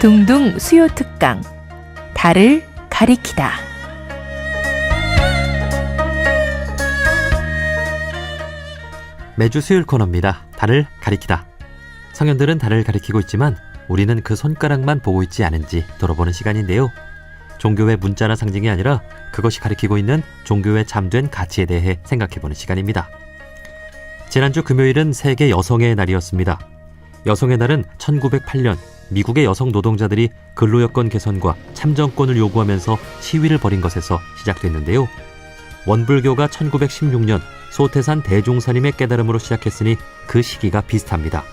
둥둥 수요 특강 달을 가리키다. 매주 수요일 코너입니다. 달을 가리키다. 성현들은 달을 가리키고 있지만 우리는 그 손가락만 보고 있지 않은지 돌아보는 시간인데요. 종교의 문자나 상징이 아니라 그것이 가리키고 있는 종교의 잠든 가치에 대해 생각해보는 시간입니다. 지난주 금요일은 세계 여성의 날이었습니다. 여성의 날은 1908년 미국의 여성 노동자들이 근로여건 개선과 참정권을 요구하면서 시위를 벌인 것에서 시작됐는데요. 원불교가 1916년 소태산 대종사님의 깨달음으로 시작했으니 그 시기가 비슷합니다.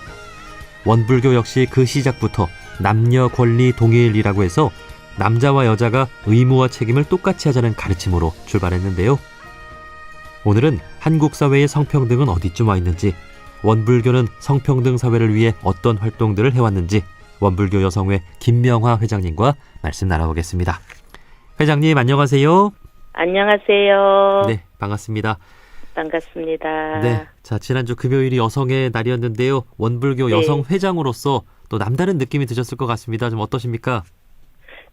원불교 역시 그 시작부터 남녀 권리 동일이라고 해서 남자와 여자가 의무와 책임을 똑같이 하자는 가르침으로 출발했는데요. 오늘은 한국 사회의 성평등은 어디쯤 와 있는지, 원불교는 성평등 사회를 위해 어떤 활동들을 해왔는지 원불교 여성회 김명화 회장님과 말씀 나눠보겠습니다. 회장님 안녕하세요. 안녕하세요. 네, 반갑습니다. 반갑습니다. 네, 자 지난주 금요일이 여성의 날이었는데요. 원불교 여성 회장으로서 또 남다른 느낌이 드셨을 것 같습니다. 좀 어떠십니까?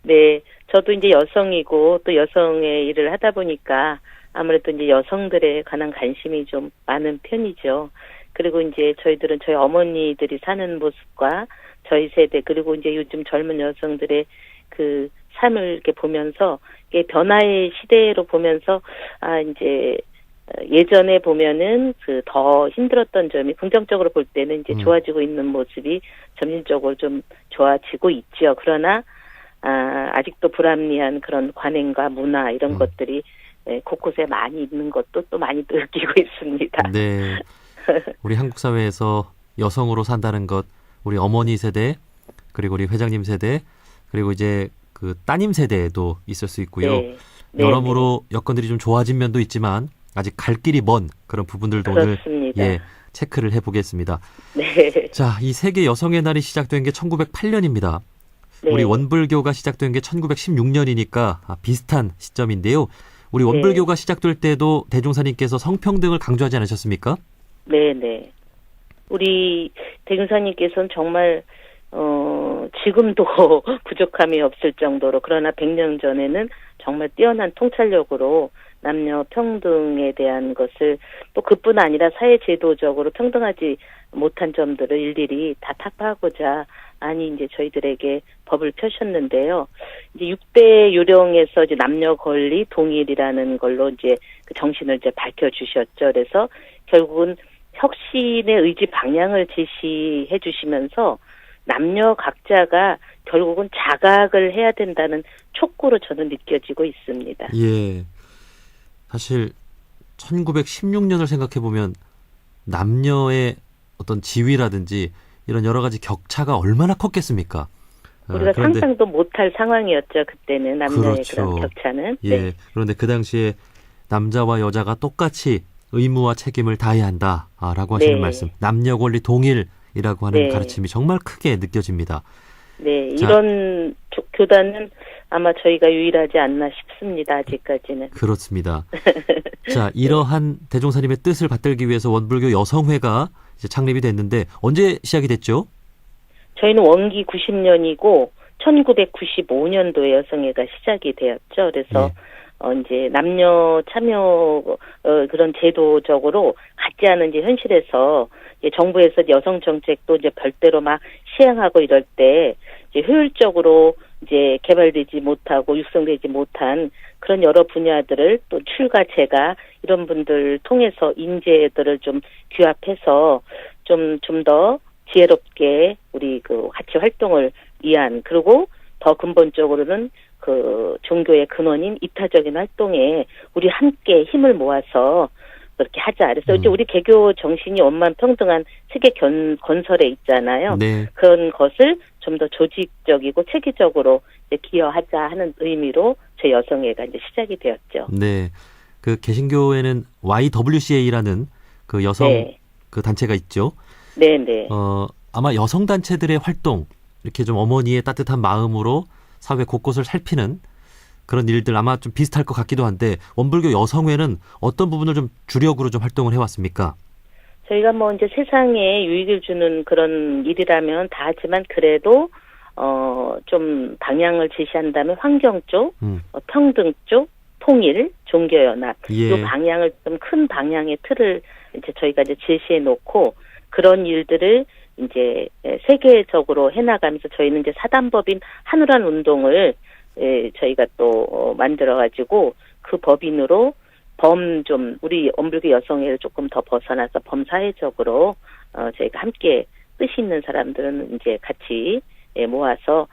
네, 저도 이제 여성이고 또 여성의 일을 하다 보니까 아무래도 이제 여성들에 관한 관심이 좀 많은 편이죠. 그리고 이제 저희들은 저희 어머니들이 사는 모습과 저희 세대 그리고 이제 요즘 젊은 여성들의 그 삶을 이렇게 보면서 이게 변화의 시대로 보면서 이제 예전에 보면은 그 더 힘들었던 점이 긍정적으로 볼 때는 이제 좋아지고 있는 모습이 점진적으로 좀 좋아지고 있죠. 그러나 아직도 불합리한 그런 관행과 문화 이런 것들이 곳곳에 많이 있는 것도 또 많이 느끼고 있습니다. 네, 우리 한국 사회에서 여성으로 산다는 것, 우리 어머니 세대, 그리고 우리 회장님 세대, 그리고 이제 그 따님 세대에도 있을 수 있고요. 네. 여러모로 여건들이 좀 좋아진 면도 있지만 아직 갈 길이 먼 그런 부분들도 그렇습니다. 오늘 체크를 해보겠습니다. 네. 자, 이 세계 여성의 날이 시작된 게 1908년입니다. 네. 우리 원불교가 시작된 게 1916년이니까 비슷한 시점인데요. 우리 원불교가 시작될 때도 대종사님께서 성평등을 강조하지 않으셨습니까? 네네. 우리 대종사님께서는 정말 지금도 부족함이 없을 정도로 그러나 100년 전에는 정말 뛰어난 통찰력으로 남녀 평등에 대한 것을 또 그뿐 아니라 사회제도적으로 평등하지 못한 점들을 일일이 다 타파하고자 이제 저희들에게 법을 펴셨는데요. 이제 6대 요령에서 이제 남녀 권리 동일이라는 걸로 이제 그 정신을 이제 밝혀주셨죠. 그래서 결국은 혁신의 의지 방향을 제시해 주시면서 남녀 각자가 결국은 자각을 해야 된다는 촉구로 저는 느껴지고 있습니다. 예. 사실 1916년을 생각해 보면 남녀의 어떤 지위라든지 이런 여러 가지 격차가 얼마나 컸겠습니까? 우리가 그런데, 상상도 못할 상황이었죠. 그때는 남녀의 그렇죠. 그런 격차는. 예. 네. 그런데 그 당시에 남자와 여자가 똑같이 의무와 책임을 다해야 한다라고 하시는 말씀. 남녀 권리 동일이라고 하는 가르침이 정말 크게 느껴집니다. 네. 자, 이런 교단은 아마 저희가 유일하지 않나 싶습니다. 아직까지는. 그렇습니다. 자, 이러한 대종사님의 뜻을 받들기 위해서 원불교 여성회가 이제 창립이 됐는데 언제 시작이 됐죠? 저희는 원기 90년이고 1995년도에 여성회가 시작이 되었죠. 그래서 이제 남녀 참여 그런 제도적으로 같지 않은 이제 현실에서 이제 정부에서 여성 정책도 이제 별대로 막 시행하고 이럴 때 이제 효율적으로 이제 개발되지 못하고 육성되지 못한 그런 여러 분야들을 또 출가 제가 이런 분들 통해서 인재들을 좀 규합해서 좀 더 지혜롭게 우리 그 같이 활동을 위한 그리고 더 근본적으로는 그 종교의 근원인 이타적인 활동에 우리 함께 힘을 모아서 그렇게 하자. 그래서 이제 우리 개교 정신이 원만 평등한 세계 건설에 있잖아요. 네. 그런 것을 좀 더 조직적이고 체계적으로 이제 기여하자 하는 의미로 저희 여성회가 이제 시작이 되었죠. 네. 그 개신교에는 YWCA라는 그 여성 그 단체가 있죠. 네네. 아마 여성 단체들의 활동 이렇게 좀 어머니의 따뜻한 마음으로 사회 곳곳을 살피는 그런 일들 아마 좀 비슷할 것 같기도 한데 원불교 여성회는 어떤 부분을 좀 주력으로 좀 활동을 해왔습니까? 저희가 뭐 이제 세상에 유익을 주는 그런 일이라면 다 하지만 그래도 좀 방향을 제시한다면 환경 쪽, 음. 평등 쪽, 통일, 종교연합, 예. 이 방향을 좀 큰 방향의 틀을 이제 저희가 이제 제시해 놓고 그런 일들을 이제 세계적으로 해나가면서 저희는 이제 사단법인 한우란 운동을 저희가 또 만들어가지고 그 법인으로 우리 엄불교 여성회를 조금 더 벗어나서 범사회적으로 저희가 함께 뜻이 있는 사람들은 이제 같이 모아서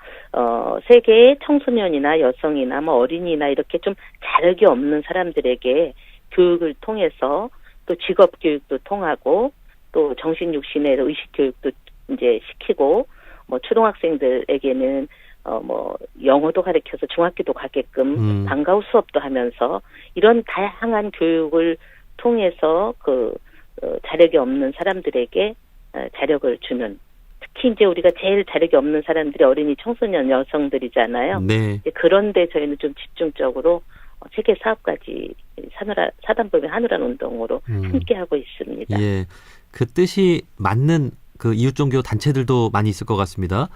세계의 청소년이나 여성이나 뭐 어린이나 이렇게 좀 자력이 없는 사람들에게 교육을 통해서 또 직업 교육도 통하고 또 정신 육신의 의식 교육도 이제 시키고 뭐 초등학생들에게는 뭐 영어도 가르쳐서 중학교도 가게끔 방과후 수업도 하면서 이런 다양한 교육을 통해서 자력이 없는 사람들에게 자력을 주는, 특히 이제 우리가 제일 자력이 없는 사람들이 어린이 청소년 여성들이잖아요. 네. 그런데 저희는 좀 집중적으로 세계 사업까지 사단법인 한우란 운동으로 함께 하고 있습니다. 예. 그 뜻이 맞는 그 이웃종교 단체들도 많이 있을 것 같습니다.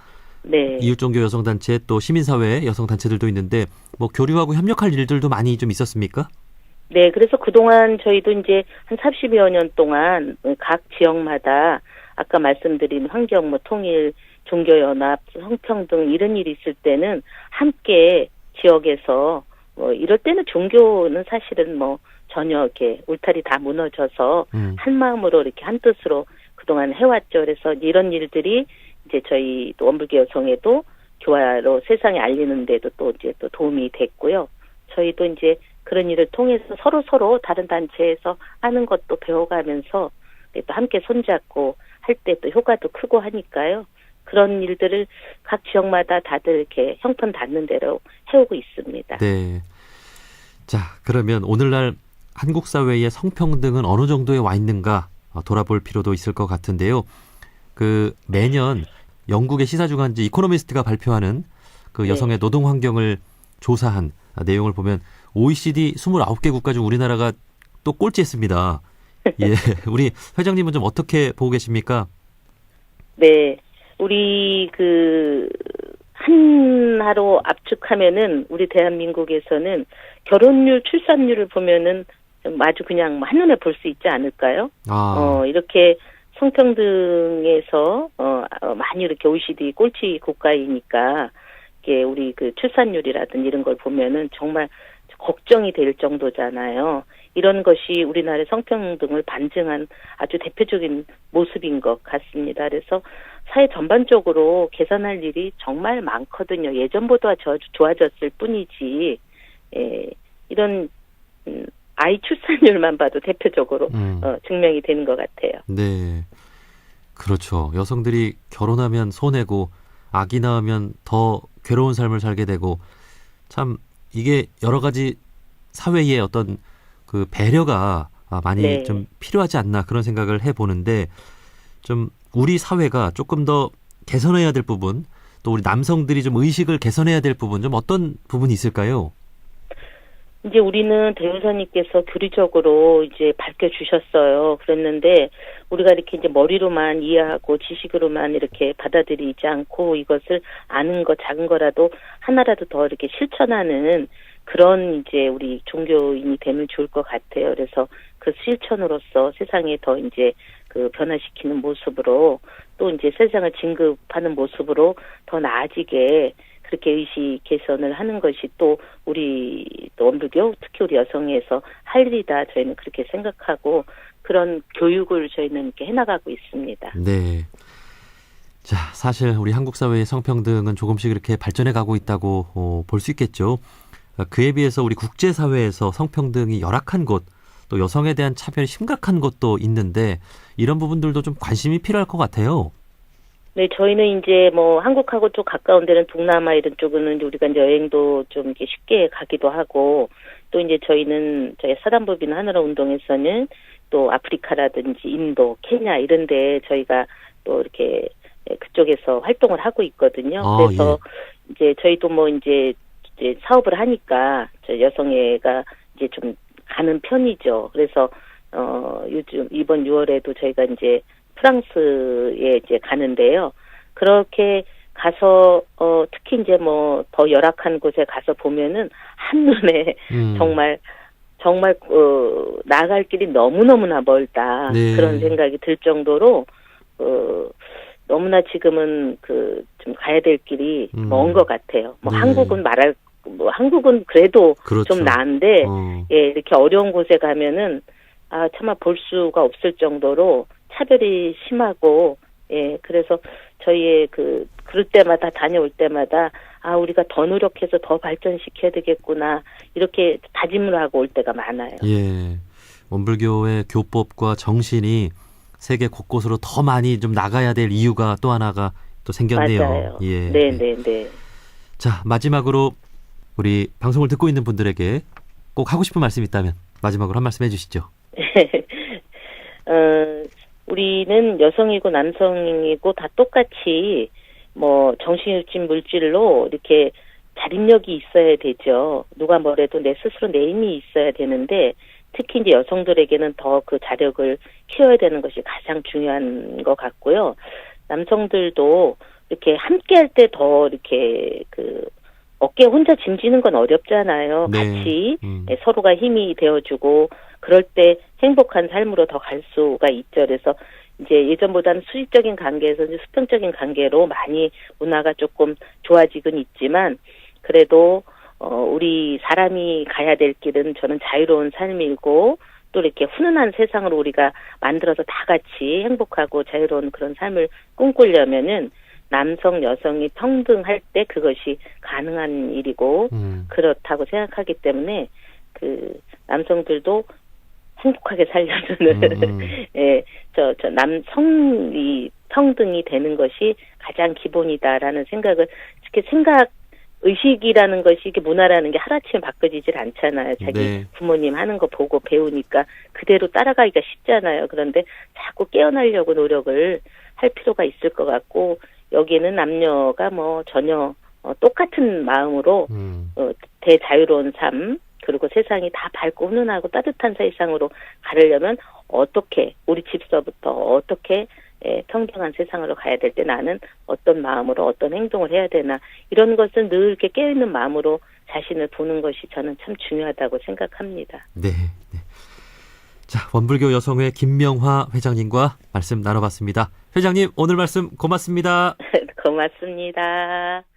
네. 이웃종교 여성단체 또 시민사회 여성단체들도 있는데 뭐 교류하고 협력할 일들도 많이 좀 있었습니까? 네, 그래서 그동안 저희도 이제 한 30여 년 동안 각 지역마다 아까 말씀드린 환경, 뭐 통일, 종교연합, 성평등 이런 일이 있을 때는 함께 지역에서 뭐 이럴 때는 종교는 사실은 뭐 전혀 이렇게 울타리 다 무너져서 한 마음으로 이렇게 한 뜻으로 그동안 해왔죠. 그래서 이런 일들이 이제 저희 또 원불교 여성회도 교화로 세상에 알리는 데도 또 이제 또 도움이 됐고요. 저희도 이제 그런 일을 통해서 서로 다른 단체에서 하는 것도 배워가면서 또 함께 손잡고 할 때 또 효과도 크고 하니까요. 그런 일들을 각 지역마다 다들 이렇게 형편 닿는 대로 해오고 있습니다. 네. 자, 그러면 오늘날 한국 사회의 성평등은 어느 정도에 와 있는가 돌아볼 필요도 있을 것 같은데요. 그 매년 영국의 시사주간지 이코노미스트가 발표하는 그 여성의 노동 환경을 조사한 내용을 보면 OECD 29개 국가 중 우리나라가 또 꼴찌했습니다. 예, 우리 회장님은 좀 어떻게 보고 계십니까? 네, 우리 하나로 압축하면은 우리 대한민국에서는 결혼율, 출산율을 보면은 좀 아주 그냥 한눈에 볼 수 있지 않을까요? 이렇게 성평등에서 많이 이렇게 OECD 꼴찌 국가이니까 이게 우리 출산율이라든지 이런 걸 보면은 정말 걱정이 될 정도잖아요. 이런 것이 우리나라의 성평등을 반증한 아주 대표적인 모습인 것 같습니다. 그래서 사회 전반적으로 개선할 일이 정말 많거든요. 예전보다 좋아졌을 뿐이지, 이런 아이 출산율만 봐도 대표적으로 증명이 되는 것 같아요. 네, 그렇죠. 여성들이 결혼하면 손해고 아기 낳으면 더 괴로운 삶을 살게 되고 참 이게 여러 가지 사회의 어떤 그 배려가 많이 좀 필요하지 않나 그런 생각을 해보는데 좀 우리 사회가 조금 더 개선해야 될 부분 또 우리 남성들이 좀 의식을 개선해야 될 부분 좀 어떤 부분이 있을까요? 이제 우리는 대우사님께서 교리적으로 이제 밝혀주셨어요. 그랬는데 우리가 이렇게 이제 머리로만 이해하고 지식으로만 이렇게 받아들이지 않고 이것을 아는 거 작은 거라도 하나라도 더 이렇게 실천하는 그런 이제 우리 종교인이 되면 좋을 것 같아요. 그래서 그 실천으로서 세상에 더 이제 변화시키는 모습으로 또 이제 세상을 진급하는 모습으로 더 나아지게 그렇게 의식 개선을 하는 것이 또 우리 또 원불교 특히 우리 여성에서 할 일이다 저희는 그렇게 생각하고 그런 교육을 저희는 이렇게 해나가고 있습니다. 네. 자, 사실 우리 한국 사회의 성평등은 조금씩 이렇게 발전해 가고 있다고 볼 수 있겠죠. 그에 비해서 우리 국제사회에서 성평등이 열악한 곳, 또 여성에 대한 차별이 심각한 곳도 있는데 이런 부분들도 좀 관심이 필요할 것 같아요. 네, 저희는 이제 뭐 한국하고 좀 가까운 데는 동남아 이런 쪽은 우리가 이제 여행도 좀 이렇게 쉽게 가기도 하고 또 이제 저희는 저희 사단법인 한우라 운동에서는 또 아프리카라든지 인도, 케냐 이런 데 저희가 또 이렇게 그쪽에서 활동을 하고 있거든요. 그래서 이제 저희도 뭐 이제 사업을 하니까 저 여성회가 이제 좀 가는 편이죠. 그래서 요즘 이번 6월에도 저희가 이제 프랑스에 이제 가는데요. 그렇게 가서 특히 이제 뭐 더 열악한 곳에 가서 보면은 한눈에 정말 나갈 길이 너무너무나 멀다. 네. 그런 생각이 들 정도로 너무나 지금은 좀 가야 될 길이 먼 것 같아요. 뭐 네. 한국은 그래도 그렇죠. 좀 나은데 예, 이렇게 어려운 곳에 가면은 차마 볼 수가 없을 정도로 차별이 심하고 예, 그래서 저희의 그럴 때마다 다녀올 때마다 우리가 더 노력해서 더 발전시켜야 되겠구나 이렇게 다짐을 하고 올 때가 많아요. 예. 원불교의 교법과 정신이 세계 곳곳으로 더 많이 좀 나가야 될 이유가 또 하나가 또 생겼네요. 맞아요. 예. 네. 자, 마지막으로 우리 방송을 듣고 있는 분들에게 꼭 하고 싶은 말씀 있다면 마지막으로 한 말씀 해주시죠. 우리는 여성이고 남성이고 다 똑같이 뭐 정신유진 물질로 이렇게 자립력이 있어야 되죠. 누가 뭐래도 내 스스로 내 힘이 있어야 되는데 특히 이제 여성들에게는 더 그 자력을 키워야 되는 것이 가장 중요한 것 같고요. 남성들도 이렇게 함께 할 때 더 이렇게 어깨에 혼자 짐지는 건 어렵잖아요. 네. 같이 서로가 힘이 되어주고 그럴 때 행복한 삶으로 더 갈 수가 있죠. 그래서 이제 예전보다는 수직적인 관계에서 이제 수평적인 관계로 많이 문화가 조금 좋아지긴 있지만 그래도 우리 사람이 가야 될 길은 저는 자유로운 삶이고 또 이렇게 훈훈한 세상으로 우리가 만들어서 다 같이 행복하고 자유로운 그런 삶을 꿈꾸려면은 남성, 여성이 평등할 때 그것이 가능한 일이고 그렇다고 생각하기 때문에 남성들도 행복하게 살려주는 예, 남성이 평등이 되는 것이 가장 기본이다라는 생각을 이렇게 의식이라는 것이 이게 문화라는 게 하루아침에 바꿔지질 않잖아요. 자기 네. 부모님 하는 거 보고 배우니까 그대로 따라가기가 쉽잖아요. 그런데 자꾸 깨어나려고 노력을 할 필요가 있을 것 같고 여기에는 남녀가 뭐 전혀 똑같은 마음으로 대자유로운 삶 그리고 세상이 다 밝고 훈훈하고 따뜻한 세상으로 가려면 어떻게 우리 집서부터 어떻게 평등한 세상으로 가야 될 때 나는 어떤 마음으로 어떤 행동을 해야 되나 이런 것을 늘 이렇게 깨어있는 마음으로 자신을 보는 것이 저는 참 중요하다고 생각합니다. 네. 자, 원불교 여성회 김명화 회장님과 말씀 나눠봤습니다. 회장님 오늘 말씀 고맙습니다. 고맙습니다.